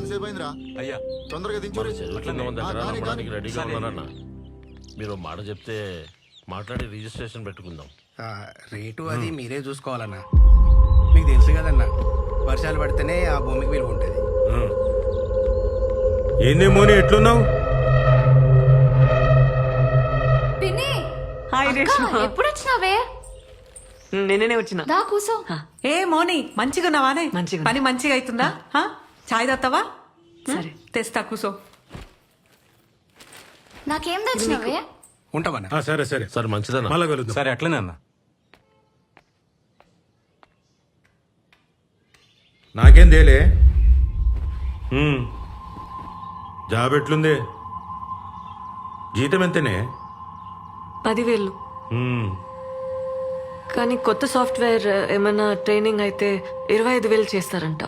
ఎంతసేపు అయిందిరా? అయ్యా తొందరగా దించు. రెడీగా ఉన్నానన్న. మీరు మాట చెప్తే మాట్లాడి రిజిస్ట్రేషన్ పెట్టుకుందాం. రేటు అది మీరే చూసుకోవాలన్నా. మీకు తెలుసు కదన్నా, వర్షాలు పడితేనే ఆ భూమికి విలువ ఉంటుంది. ఏందేమోని ఎట్లున్నావు? ఎప్పుడు వచ్చినావే? నేనే వచ్చిన. దా కూసో. ఏ మోని మంచిగా ఉన్నావానే? మంచిగా. పని మంచిగా అవుతుందా? చాయ్ తాగుతావా? సరే తెస్తా, కూసో. నాకేం తెచ్చినావే? ఉంటామన్నా. సరే సరే సరే మంచిదన్న. మళ్ళా కలుద్దాం. సరే అట్లనే అన్న. నాకేం తేలే. జాబ్ ఎట్లుంది? జీతం ఎంతనే? 10,000. కానీ కొత్త సాఫ్ట్వేర్ ఏమైనా ట్రైనింగ్ అయితే 25,000 చేస్తారంట.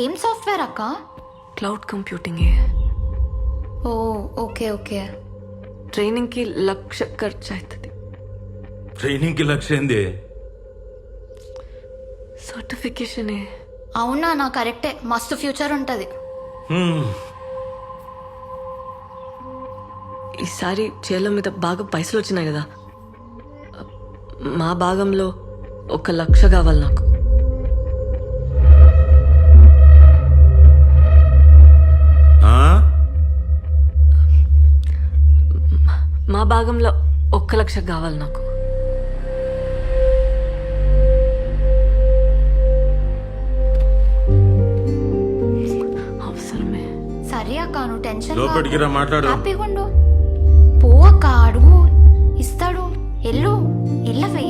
ఏం సాఫ్ట్వేర్ అక్క? Cloud computing. ఓ ఓకే ఓకే. ట్రైనింగ్ కి 1,00,000 ఖర్చు అవుతుంది. ట్రైనింగ్ కి లక్ష్యం ఏంది? సర్టిఫికేషన్. అవునా? నా కరెక్టే, మస్తు ఫ్యూచర్ ఉంటది. ఈసారి చేల మీద బాగా పైసలు వచ్చినాయి కదా, మా భాగంలో 1,00,000 కావాలి నాకు. మా భాగంలో 1,00,000 కావాలి నాకు. అవసరమే. సరే అక్క, నువ్వు టెన్షన్ లోపలికి రా, మాట్లాడు. హ్యాపీగా ఉండు. పో అక్క, అడుగు, ఇస్తాడు. ఎల్లు ఎల్లవే.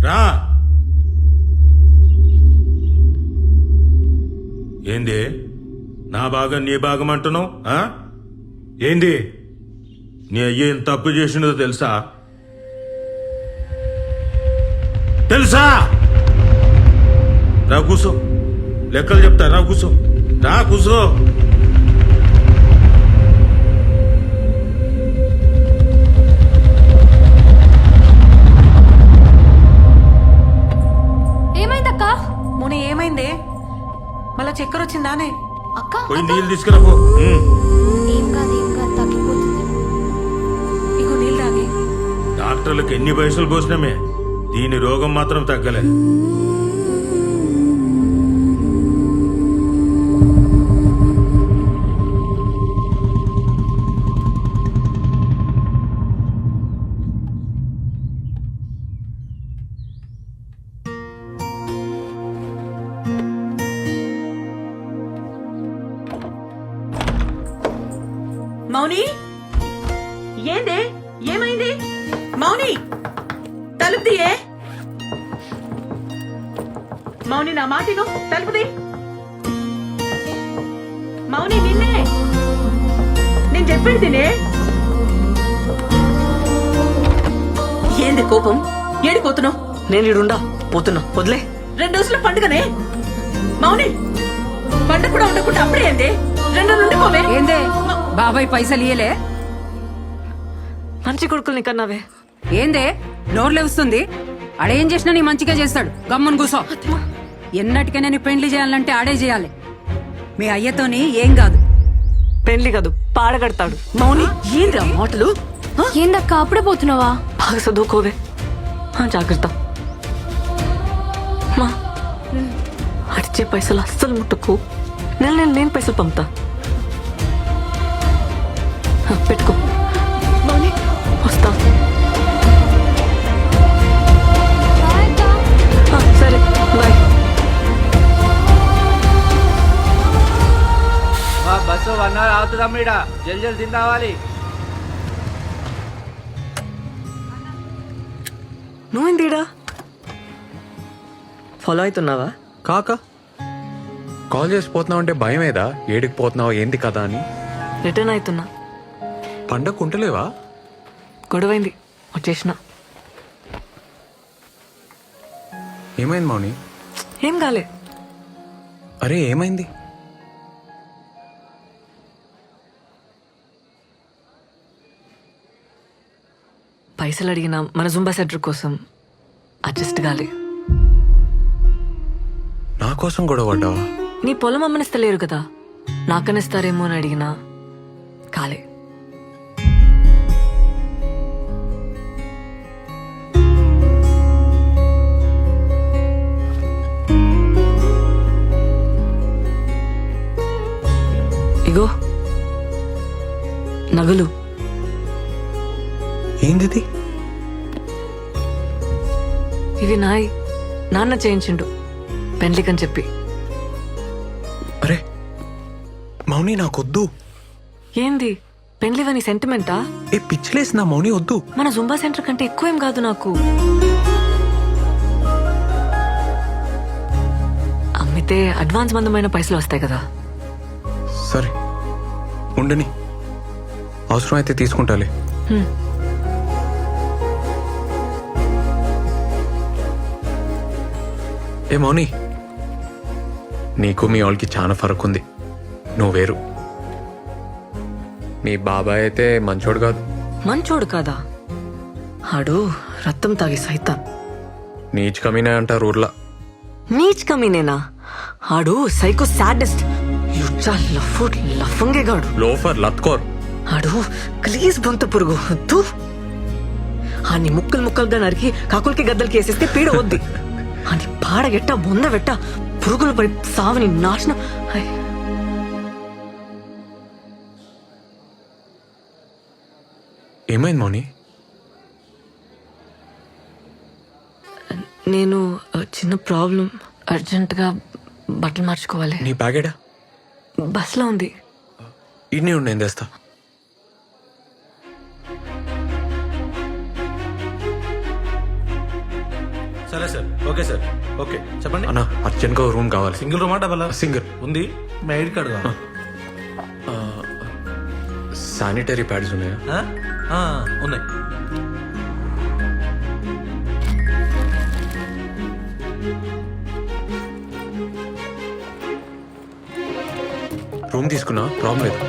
రా. ఏంది నా భాగం నీ భాగం అంటున్నావు? ఏంది నీ అయ్య ఏం తప్పు చేసినదో తెలుసా? తెలుసా? రా కూసో, లెక్కలు చెప్తా. రా కూసో, రా కూసో. ఏమైందక్క? మొన్న ఏమైందే? మళ్ళా చక్కెర వచ్చిందానే? అక్క పోయి నీళ్ళు తీసుకురాపో. ఏం కాదు తగ్గిపోతుంది. ఇగో నీళ్ళు తాగి. డాక్టర్లకు ఎన్ని పైసలు పోసినామే, దీని రోగం మాత్రం తగ్గలే. మౌని, ఏందే? ఏమైంది మౌని? తలుపు తీయే. మౌని, నా మాటిను, తలుపుది. మౌని, నిన్నే నేను చెప్పేది తినే. ఏంది కోపం? ఏడిపోతున్నావు? నేను ఇడుండా పోతున్నా, వదిలే. 2 రోజుల పండుగనే మౌని. పండుగ కూడా ఉండకుండా అప్పుడే ఏంది? 2 నుండి పోవే. ఏందే బాబాయ్ పైసలు ఇయ్యలే? మంచి కొడుకుల్ని కన్నావే. ఏందే నోర్లే వస్తుంది? ఆడేం చేసినా నీ మంచిగా చేస్తాడు. గమ్మున కూసో. ఎన్నటికైనా నీ పెండ్లి చేయాలంటే ఆడే చేయాలి. మీ అయ్యతోని ఏం కాదు. పెళ్లి కాదు, పాడగడతాడు. మౌని, ఏంద్రా మాటలు? ఏందక్క అప్పుడే పోతున్నావా? బాగా చదువుకోవే. జాగ్రత్త. మా అడిచే పైసలు అస్సలు ముట్టుకు. నేను పైసలు పంపుతా. పెట్టుకో. మౌని, వస్తా. సరే, బాయ్. Bus 1 hour అవుతుందమ్మ. ఇడ జల్ది తిందావాలి. నువ్వేందిడా? ఫాలో అవుతున్నావా? కాక కాల్ చేసి పోతున్నావు అంటే భయమేదా? ఏడికి పోతున్నావు, ఏంది కదా అని. రిటర్న్ అవుతున్నా. పండగ ఉంటలేవా? గొడవైంది, వచ్చేసిన. ఏమైంది మౌని? ఏం కాలే. అరే ఏమైంది? పైసలు అడిగినా మన జుంబా సెంటర్ కోసం అడ్జస్ట్ కాలే. నా కోసం గొడవ పడ్డావా? నీ పొలం అమ్మనిస్తలేరు కదా, నాకనిస్తారేమో అని అడిగినా కాలే. ఇగో నగలు. ఏంది? ఇవి నాన్న చేయించిండు పెండ్లికని చెప్పి. అరే మౌని నాకొద్దు. ఏంది పెండ్లివని సెంటిమెంటా? ఏ పిచ్చిలేసి నా మౌని వద్దు. మన జుంబా సెంటర్ కంటే ఎక్కువేం కాదు నాకు. అమ్మితే అడ్వాన్స్ మందమైన పైసలు వస్తాయి కదా. సరే ఉండని, అవసరం అయితే తీసుకుంటాలే. హ్మ్. ఏ మౌని, నీకు మీ వాళ్ళకి చాలా ఫరక్ ఉంది. నువ్వు వేరు. మీ బాబాయ్ అయితే మంచోడు కాదు. మంచోడు కాదా? ఆడు రక్తం తాగి సైతాన్. నీచ్ కమీనే అంటారు ఊర్లా. నీచ్ కమీనేనా? ఆడు సైకో సాడెస్ట్, యుచ్చా లఫంగేగాడు. లోఫర్ లత్కోర్. ఆడు ప్లీజ్ బొంత పురుగు తూ. ఆని ముక్కలు ముక్కలుగా నరికి కాకులకి గద్దలకి వేసేస్తే పీడ వద్ది. అని పాడగెట్ట బొందవెట్ట పురుగులు పడి సావని నాశనం. ఏమైంది మౌని? నేను చిన్న ప్రాబ్లం, అర్జెంటుగా బట్టలు మార్చుకోవాలి. నీ బ్యాగేడా? బస్లో ఉంది. ఇన్ని ఉండి నేను తెస్తా. సరే సార్, ఓకే సార్, ఓకే చెప్పండి. అన్నా అర్జెంట్గా రూమ్ కావాలి. Single రూమా double? సింగిల్ ఉంది. మీ ఐడి కార్డు కావాలి? శానిటరీ ప్యాడ్స్ ఉన్నాయా? ఉన్నాయి. రూమ్ తీసుకున్నా, ప్రాబ్లం లేదు.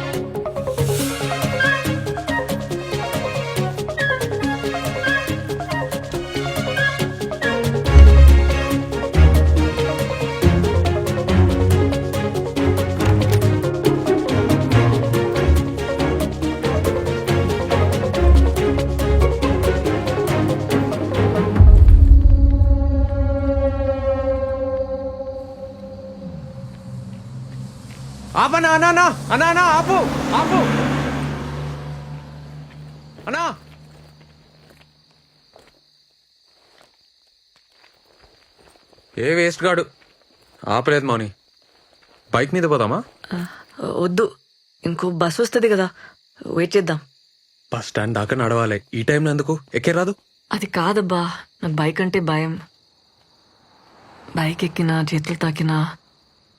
ఆపనా అన్నా అన్నా అన్నా అన్నా ఆపు ఆపు అన్నా. ఏ వేస్ట్ గాడు ఆపలేదు మౌని. బైక్ మీద పోదామా? వద్దు, ఇంకో బస్ వస్తుంది కదా, వెయిట్ చేద్దాం. బస్ స్టాండ్ దాకా నడవాలి. ఈ టైంలో ఎందుకు? ఎక్కే రాదు? అది కాదబ్బా, నాకు బైక్ అంటే భయం. బైక్ ఎక్కినా చేతులు తాకినా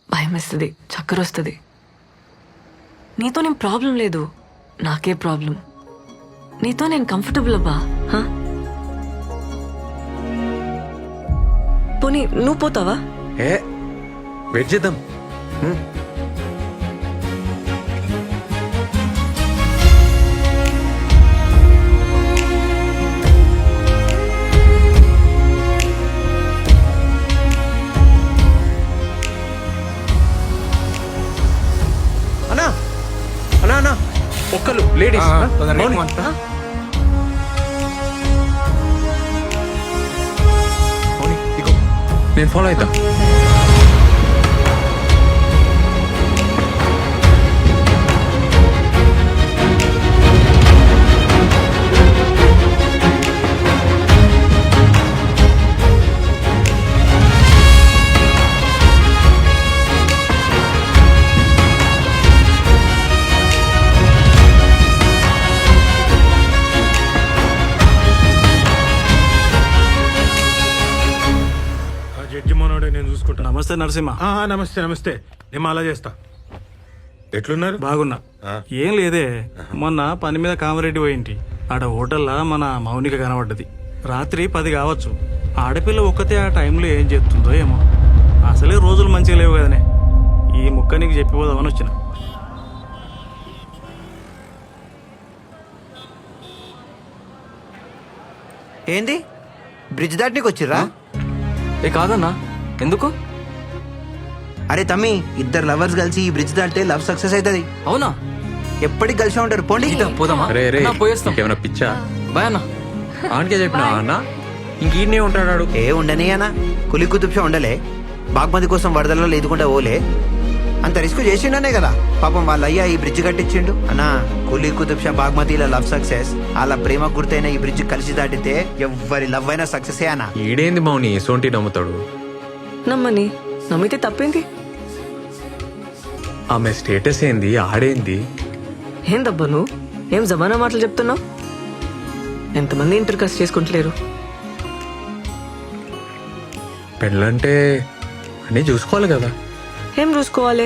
భయం వేస్తుంది, చక్కర వస్తుంది. నీతో నేను ప్రాబ్లం లేదు, నాకే ప్రాబ్లం. నీతో నేను కంఫర్టబుల్ అబ్బా. హా? పోనీ నువ్వు పోతావా? ఏ వెయిట్ చేద్దాం. అన్నా అన్నా అన్నా ఒక్కలు లేడీస్. నేను ఫాలో అవుతా. నేను చూసుకుంటా. నమస్తే నరసింహ. నమస్తే నమస్తే. నేను అలా చేస్తా. ఎట్లున్నారు? బాగున్నా. ఏం లేదే, మొన్న పని మీద కామారెడ్డి పోయింటి. ఆడ హోటల్లా మన మౌనిక కనబడ్డది. రాత్రి 10 కావచ్చు. ఆడపిల్ల ఒక్కతే ఆ టైంలో ఏం చేస్తుందో ఏమో. అసలే రోజులు మంచిగా లేవు కదనే. ఈ ముక్క నీకు చెప్పిపోదామని వచ్చిన. ఏంది బ్రిడ్జ్ దాటనీకి వచ్చిర్రా? ఏ కాదన్నా, ఎందుకు? అరే తమ్మి, ఇద్దరు లవర్స్ కలిసి ఈ బ్రిడ్జ్ దాటితే లవ్ సక్సెస్ అవుతుంది. అవునా? ఎప్పటికి కలిసి ఉంటారు. పోండి. పోదామా? రే రే అన్నా, పోయేస్తాం. ఏమైనా పిచ్చా? బాయ్ అన్న. ఆనకే చెప్పినా అన్న ఇంకీడనే ఉంటాడు. ఏ ఉండని అన్న, కులి కుతుబ్షా ఉండలే, బాగ్మతి కోసం వరదల్లో లేదుకుంటా ఓలే, అంత రిస్క్ చేసిండనే కదా పాపం వాళ్ళ అయ్యా ఈ బ్రిడ్జ్ కట్టించిండు. అన్నా కులి కుతుబ్షా బాగ్మతిల లవ్ సక్సెస్, వాళ్ళ ప్రేమ గుర్తైన ఈ బ్రిడ్జ్ కలిసి దాటితే ఎవ్వరి లవ్ అయినా సక్సెస్ అన్నా. ఈడేంది మౌని సోంటి నమ్ముతాడు? నమ్మని, నమ్మితే తప్పేంది? ఆమె స్టేటస్ ఏంది, ఆడేంది? ఏం దబ్బా నువ్వు ఏం జమానా మాటలు చెప్తున్నావు? ఎంతమంది ఇంటర్ కాస్ట్ చేసుకుంటలేరు? పెళ్ళంటే అన్నీ చూసుకోవాలి కదా. ఏం చూసుకోవాలి?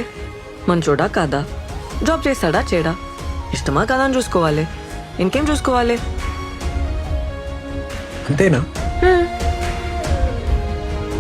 మంచోడా కాదా, జాబ్ చేస్తాడా చేయడా, ఇష్టమా కాదా అని చూసుకోవాలి. ఇంకేం చూసుకోవాలి? అంతేనా?